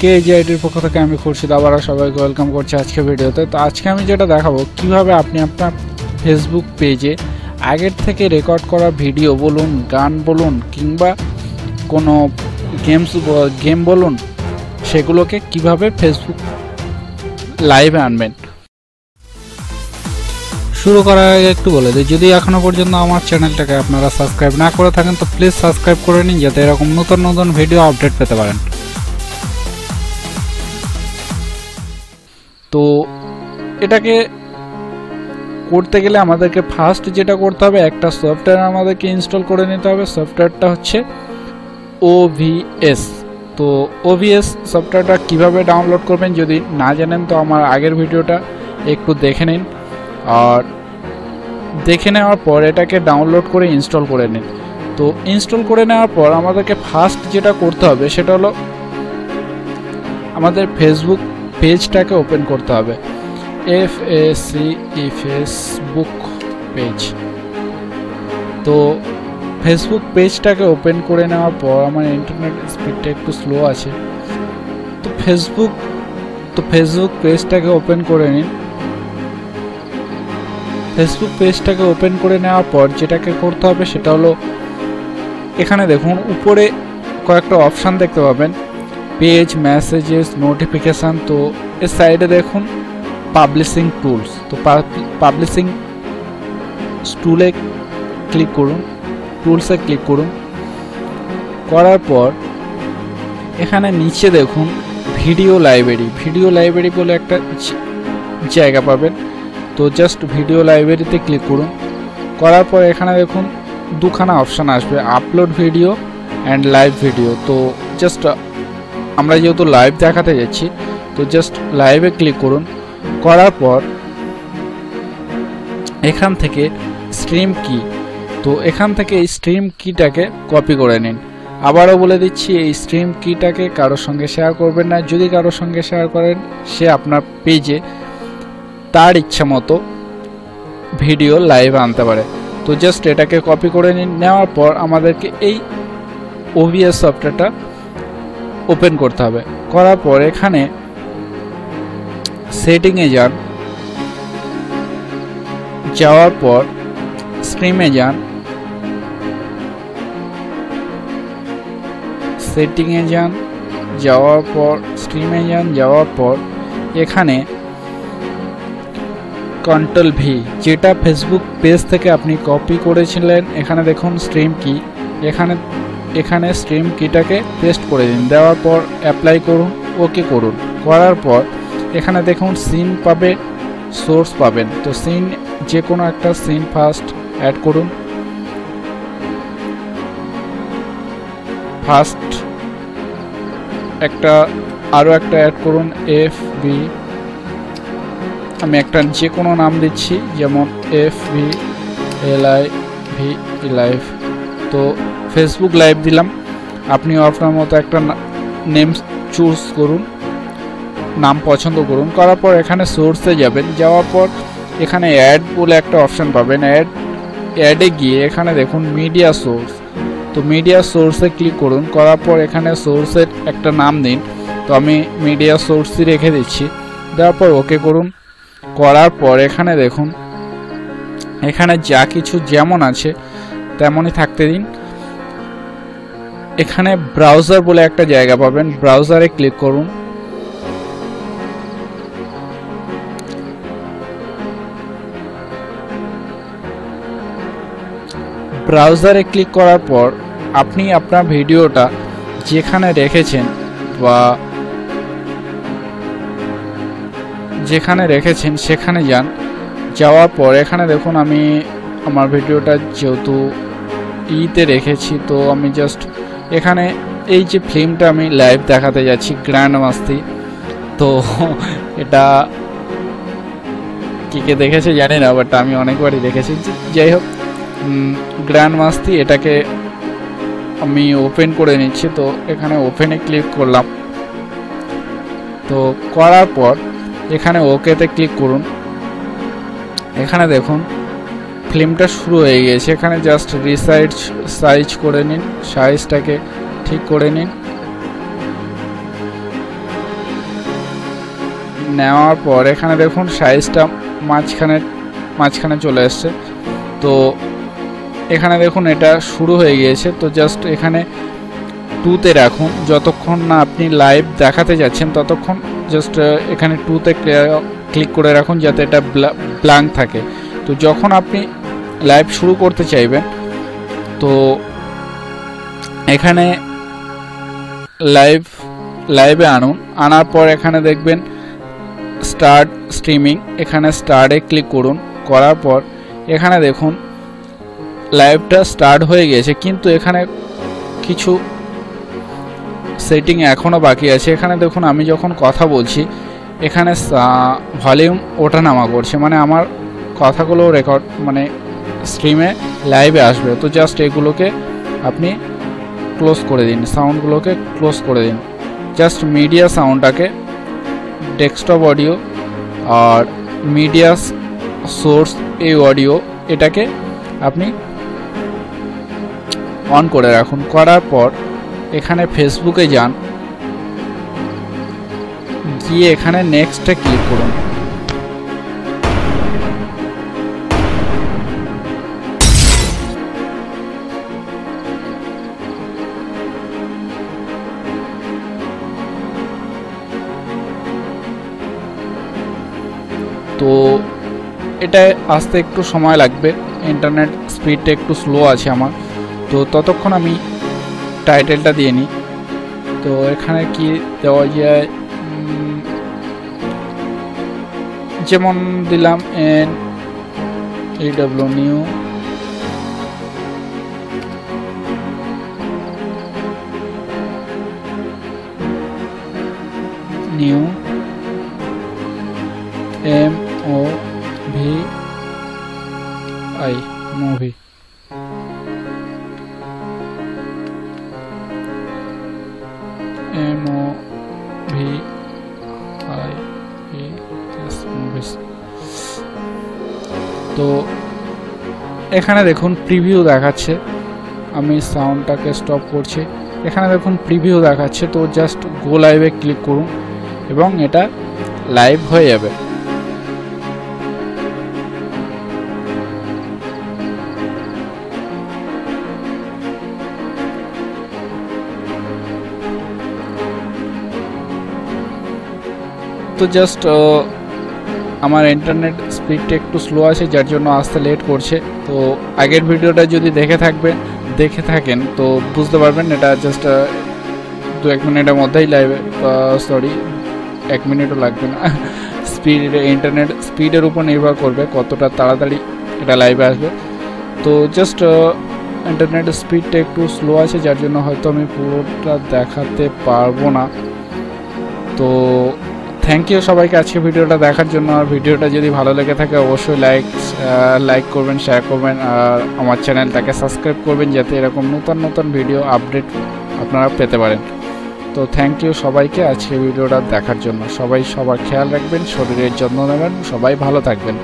KG আইডির পক্ষ থেকে আমি খুরশিদ আবারও সবাইকে ওয়েলকাম করছি আজকে ভিডিওতে। তো আজকে আমি যেটা দেখাবো কিভাবে আপনি আপনার ফেসবুক পেজে আগের থেকে রেকর্ড করা ভিডিও বলুন, গান বলুন কিংবা কোনো গেম বলুন, সেগুলোকে কিভাবে ফেসবুক লাইভে আনবেন। শুরু করার আগে একটু বলে দিই, যদি এখনো পর্যন্ত আমার চ্যানেলটাকে আপনারা সাবস্ক্রাইব না করে থাকেন তো প্লিজ সাবস্ক্রাইব করে নিন, যাতে এরকম নতুন নতুন ভিডিও আপডেট পেতে পারেন। তো এটাকে করতে গেলে আমাদেরকে ফার্স্ট যেটা করতে হবে, একটা সফটওয়্যার আমাদেরকে ইনস্টল করে নিতে হবে। সফটওয়্যারটা হচ্ছে OBS। তো OBS সফটওয়্যারটা কিভাবে ডাউনলোড করবেন যদি না জানেন তো আমার আগের ভিডিওটা একটু দেখে নিন, আর দেখে নেওয়ার পর এটাকে ডাউনলোড করে ইনস্টল করে নিন। তো ইনস্টল করে নেওয়ার পর আমাদেরকে ফার্স্ট যেটা করতে হবে সেটা হলো আমাদের ফেসবুক পেজটাকে ওপেন করতে হবে। Facebook page. তো ফেসবুক পেজটাকে ওপেন করে নেওয়ার পর আমার ইন্টারনেট স্পিডটা একটু স্লো আছে, তো ফেসবুক পেজটাকে ওপেন করে নিন। ফেসবুক পেজটাকে ওপেন করে নেওয়ার পর যেটাকে করতে হবে সেটা হলো, এখানে দেখুন উপরে কয়েকটা অপশান দেখতে পাবেন, পেজ, মেসেজেস, নোটিফিকেশান। তো এর সাইডে দেখুন পাবলিশিং টুলস। তো পাবলিশিং টুলসে ক্লিক করুন। করার পর এখানে নিচে দেখুন ভিডিও লাইব্রেরি বলে একটা জায়গা পাবেন। তো জাস্ট ভিডিও লাইব্রেরিতে ক্লিক করুন। করার পর এখানে দেখুন দুখানা অপশান আসবে, upload video and live video. তো জাস্ট আমরা যেহেতু লাইভ দেখাতে যাচ্ছি তো জাস্ট লাইভে ক্লিক করুন। করার পর এখান থেকে স্ট্রিম কি, তো এখান থেকে এই স্ট্রিম কিটাকে কপি করে নিন। আবারও বলে দিচ্ছি, এই স্ট্রিম কিটাকে কারোর সঙ্গে শেয়ার করবেন না। যদি কারোর সঙ্গে শেয়ার করেন সে আপনার পেজে তার ইচ্ছা মতো ভিডিও লাইভ আনতে পারে। তো জাস্ট এটাকে কপি করে নিন। নেওয়ার পর আমাদেরকে এই OBS সফটওয়্যারটা ওপেন করতে হবে। করার পর এখানে সেটিংয়ে যাওয়ার পর স্ট্রিমে যাওয়ার পর এখানে কন্ট্রোল V, যেটা ফেসবুক পেজ থেকে আপনি কপি করেছিলেন, এখানে দেখুন স্ট্রিম কি, এখানে স্ট্রিম কিটাকে পেস্ট করে দিন। দেওয়ার পর অ্যাপ্লাই করুন, ওকে করুন। করার পর এখানে দেখুন সিন সোর্স পাবেন। তো সিন, যে কোনো একটা সিন ফার্স্ট অ্যাড করুন। আরও একটা অ্যাড করুন, FB। আমি একটা যে কোনো নাম দিচ্ছি, যেমন FB লাইভ। তো ফেসবুক লাইভ দিলাম। আপনি আপনার মতো একটা নেম চুজ করুন, নাম পছন্দ করুন। করার পর এখানে সোর্সে যাওয়ার পর এখানে অ্যাড বলে একটা অপশান পাবেন। অ্যাডে গিয়ে এখানে দেখুন মিডিয়া সোর্স। তো মিডিয়া সোর্সে ক্লিক করুন। করার পর এখানে সোর্সের একটা নাম দিন। তো আমি মিডিয়া সোর্সই রেখে দিচ্ছি। দেওয়ার পর ওকে করুন। করার পর এখানে দেখুন, এখানে যা কিছু যেমন আছে তেমনই থাকতে দিন। এখানে ব্রাউজার বলে একটা জায়গা পাবেন, ব্রাউজারে ক্লিক করুন। ব্রাউজারে ক্লিক করার পর আপনি আপনার ভিডিওটা যেখানে রেখেছেন সেখানে যাওয়ার পর এখানে দেখুন আমি আমার ভিডিওটা যেহেতু ইতে রেখেছি, তো আমি জাস্ট এখানে এই যে ফিল্মটা আমি লাইভ দেখাতে যাচ্ছি, গ্র্যান্ড মাস্তি। তো এটা কে দেখেছে জানি না, বাট আমি অনেকবারই দেখেছি। যাই হোক, গ্র্যান্ড মাস্তি, এটাকে আমি ওপেন করে নিচ্ছি। তো এখানে ওপেনে ক্লিক করলাম। তো করার পর এখানে ওকেতে ক্লিক করুন। এখানে দেখুন ফিল্মটা শুরু হয়ে গেছে। এখানে জাস্ট সাইজ করে নিন, সাইজটাকে ঠিক করে নিন। নেওয়ার পর এখানে দেখুন সাইজটা মাঝখানে চলে এসছে। তো এখানে দেখুন এটা শুরু হয়ে গিয়েছে। তো জাস্ট এখানে 2-তে রাখুন, যতক্ষণ না আপনি লাইভ দেখাতে যাচ্ছেন ততক্ষণ জাস্ট এখানে 2-তে ক্লিক করে রাখুন যাতে এটা ব্ল্যাঙ্ক থাকে। তো যখন আপনি লাইভ শুরু করতে চাইবেন তো এখানে লাইভে আনার পর এখানে দেখবেন স্টার্ট স্ট্রিমিং, এখানে স্টার্টে ক্লিক করুন। করার পর এখানে দেখুন লাইভটা স্টার্ট হয়ে গেছে, কিন্তু এখানে কিছু সেটিং এখনও বাকি আছে। এখানে দেখুন আমি যখন কথা বলছি এখানে ভলিউম ওঠানামা করছে, মানে আমার কথাগুলো রেকর্ড মানে স্ট্রিমে লাইভে আসবে। তো জাস্ট এগুলোকে আপনি ক্লোজ করে দিন, সাউন্ডগুলোকে ক্লোজ করে দিন। জাস্ট মিডিয়া সাউন্ডটাকে ডেস্কটপ অডিও আর মিডিয়া সোর্স এই অডিও এটাকে আপনি অন করে রাখুন। করার পর এখানে ফেসবুকে যান, গিয়ে এখানে নেক্সটে ক্লিক করুন। তো এটা আসতে একটু সময় লাগবে, ইন্টারনেট স্পিডটা একটু স্লো আছে আমার। তো ততক্ষণ আমি টাইটেলটা দিয়ে নিই। তো এখানে কি দেওয়া যায়, যেমন দিলাম NEW নিউ MOVI মুভি। তো এখানে দেখুন প্রিভিউ দেখাচ্ছে, আমি সাউন্ডটাকে স্টপ করছি। এখানে দেখুন প্রিভিউ দেখাচ্ছে, তো জাস্ট গো লাইভে ক্লিক করুন এবং এটা লাইভ হয়ে যাবে। তো জাস্ট আমার ইন্টারনেট স্পিডটা একটু স্লো আছে যার জন্য আসতে লেট করছে। তো আগের ভিডিওটা যদি দেখে থাকেন তো বুঝতে পারবেন এটা জাস্ট 2-1 মিনিটের মধ্যেই লাইভে, সরি 1 মিনিটও লাগবে না। ইন্টারনেট স্পিডের উপর নির্ভর করবে কতটা তাড়াতাড়ি এটা লাইভে আসবে। তো জাস্ট ইন্টারনেট স্পিডটা একটু স্লো আছে যার জন্য হয়তো আমি পুরোটা দেখাতে পারবো না। তো থ্যাংক ইউ সবাইকে আজকে ভিডিওটা দেখার জন্য। আর ভিডিওটা যদি ভালো লেগে থাকে অবশ্যই লাইক করবেন, শেয়ার করবেন আর আমার চ্যানেলটাকে সাবস্ক্রাইব করবেন যাতে এরকম নতুন ভিডিও আপডেট আপনারা পেতে পারেন। তো থ্যাংক ইউ সবাইকে আজকে ভিডিওটা দেখার জন্য। সবাই সবার খেয়াল রাখবেন, শরীরের যত্ন নেবেন, সবাই ভালো থাকবেন।